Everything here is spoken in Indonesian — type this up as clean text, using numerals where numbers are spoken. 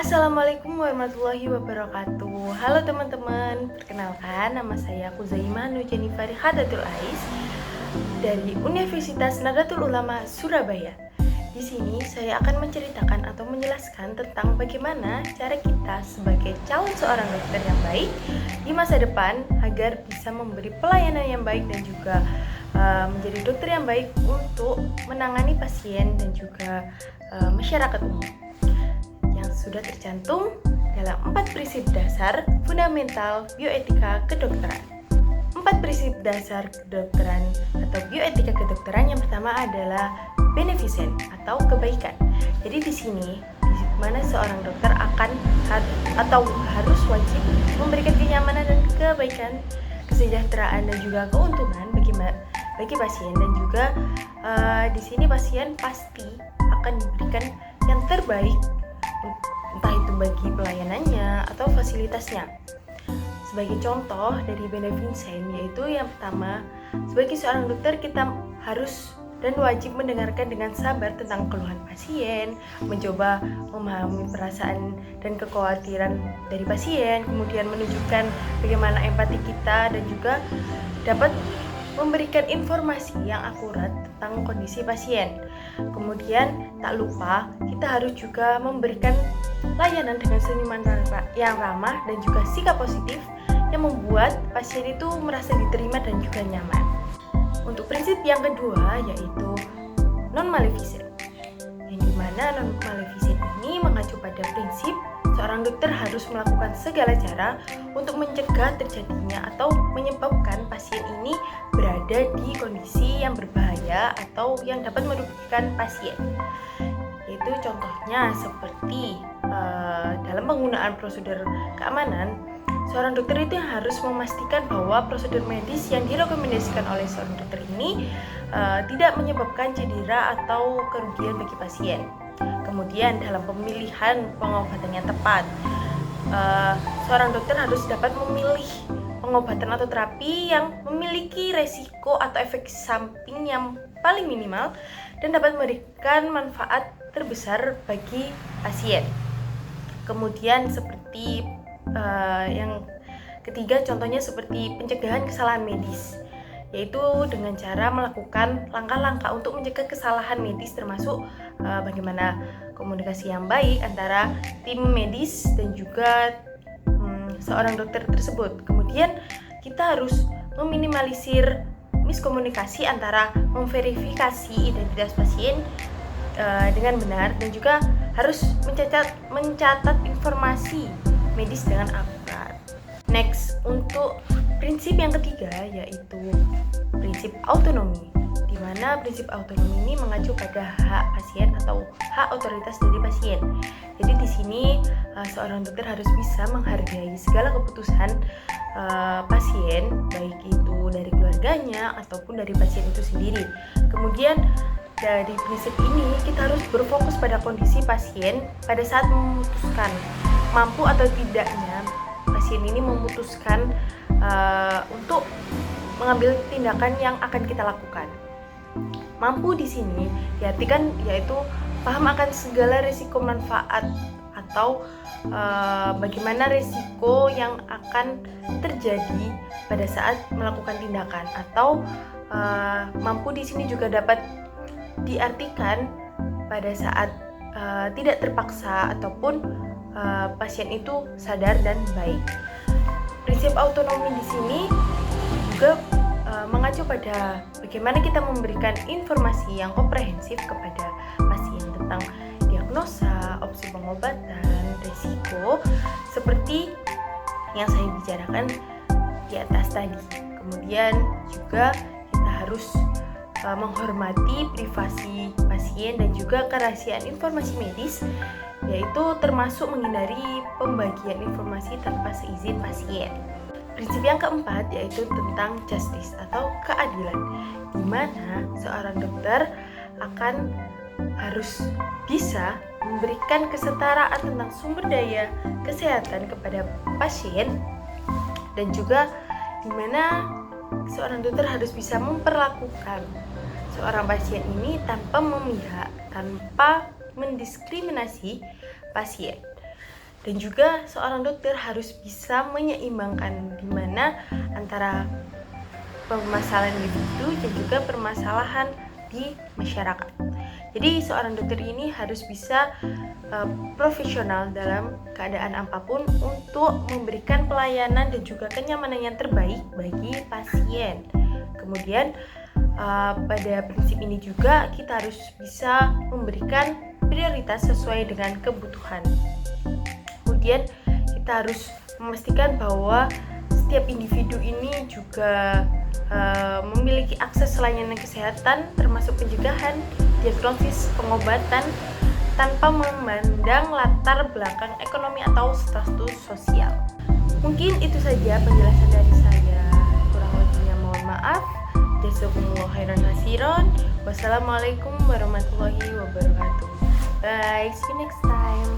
Assalamualaikum warahmatullahi wabarakatuh. Halo teman-teman, perkenalkan nama saya Kuzaimah Nurjanifari Hadatul Ais dari Universitas Nahdlatul Ulama Surabaya. Di sini saya akan menceritakan atau menjelaskan tentang bagaimana cara kita sebagai calon seorang dokter yang baik di masa depan agar bisa memberi pelayanan yang baik dan juga menjadi dokter yang baik untuk menangani pasien dan juga masyarakat umum yang sudah tercantum dalam 4 prinsip dasar fundamental bioetika kedokteran. 4 prinsip dasar kedokteran atau bioetika kedokteran yang pertama adalah beneficent atau kebaikan. Jadi di sini di mana seorang dokter akan harus wajib memberikan kenyamanan dan kebaikan, kesejahteraan dan juga keuntungan bagi pasien, dan juga di sini pasien pasti akan diberikan yang terbaik, entah itu bagi pelayanannya atau fasilitasnya. Sebagai contoh dari beneficent, yaitu yang pertama, sebagai seorang dokter kita harus dan wajib mendengarkan dengan sabar tentang keluhan pasien, mencoba memahami perasaan dan kekhawatiran dari pasien, kemudian menunjukkan bagaimana empati kita dan juga dapat memberikan informasi yang akurat tentang kondisi pasien. Kemudian tak lupa kita harus juga memberikan layanan dengan senyuman yang ramah dan juga sikap positif yang membuat pasien itu merasa diterima dan juga nyaman. Untuk prinsip yang kedua yaitu non-maleficent, yang dimana non-maleficent ini mengacu pada prinsip seorang dokter harus melakukan segala cara untuk mencegah terjadinya atau menyebabkan pasien ini berada di kondisi yang berbahaya atau yang dapat merugikan pasien. Yaitu contohnya seperti dalam penggunaan prosedur keamanan, seorang dokter itu harus memastikan bahwa prosedur medis yang direkomendasikan oleh seorang dokter ini tidak menyebabkan cedera atau kerugian bagi pasien. Kemudian dalam pemilihan pengobatan yang tepat, seorang dokter harus dapat memilih pengobatan atau terapi yang memiliki resiko atau efek samping yang paling minimal dan dapat memberikan manfaat terbesar bagi pasien. Kemudian seperti yang ketiga, contohnya seperti pencegahan kesalahan medis, yaitu dengan cara melakukan langkah-langkah untuk mencegah kesalahan medis, termasuk bagaimana komunikasi yang baik antara tim medis dan juga seorang dokter tersebut. Kemudian kita harus meminimalisir miskomunikasi antara memverifikasi identitas pasien dengan benar dan juga harus mencatat informasi medis dengan akurat. Next, untuk prinsip yang ketiga yaitu prinsip autonomi, di mana prinsip autonomi ini mengacu pada hak pasien atau hak otoritas dari pasien. Jadi di sini seorang dokter harus bisa menghargai segala keputusan pasien, baik itu dari keluarganya ataupun dari pasien itu sendiri. Kemudian dari prinsip ini kita harus berfokus pada kondisi pasien pada saat memutuskan mampu atau tidaknya pasien ini memutuskan untuk mengambil tindakan yang akan kita lakukan. Mampu di sini diartikan yaitu paham akan segala risiko manfaat atau bagaimana risiko yang akan terjadi pada saat melakukan tindakan, atau mampu di sini juga dapat diartikan pada saat tidak terpaksa ataupun pasien itu sadar dan baik. Prinsip autonomi di sini juga mengacu pada bagaimana kita memberikan informasi yang komprehensif kepada pasien tentang diagnosa, opsi pengobatan, risiko, seperti yang saya bicarakan di atas tadi. Kemudian juga kita harus menghormati privasi pasien dan juga kerahasiaan informasi medis, yaitu termasuk menghindari pembagian informasi tanpa seizin pasien. Prinsip yang keempat yaitu tentang justice atau keadilan, di mana seorang dokter harus bisa memberikan kesetaraan tentang sumber daya kesehatan kepada pasien, dan juga di mana seorang dokter harus bisa memperlakukan seorang pasien ini tanpa memihak, tanpa mendiskriminasi pasien. Dan juga seorang dokter harus bisa menyeimbangkan di mana antara permasalahan individu dan juga permasalahan di masyarakat. Jadi seorang dokter ini harus bisa profesional dalam keadaan apapun untuk memberikan pelayanan dan juga kenyamanan yang terbaik bagi pasien. Kemudian pada prinsip ini juga kita harus bisa memberikan prioritas sesuai dengan kebutuhan. Kemudian kita harus memastikan bahwa setiap individu ini juga memiliki akses layanan kesehatan termasuk pencegahan, diagnosis, pengobatan tanpa memandang latar belakang ekonomi atau status sosial. Mungkin itu saja penjelasan dari saya. Kurang lebihnya mohon maaf. Jazakumullah khairan katsiran. Wassalamualaikum warahmatullahi wabarakatuh. Bye, see you next time.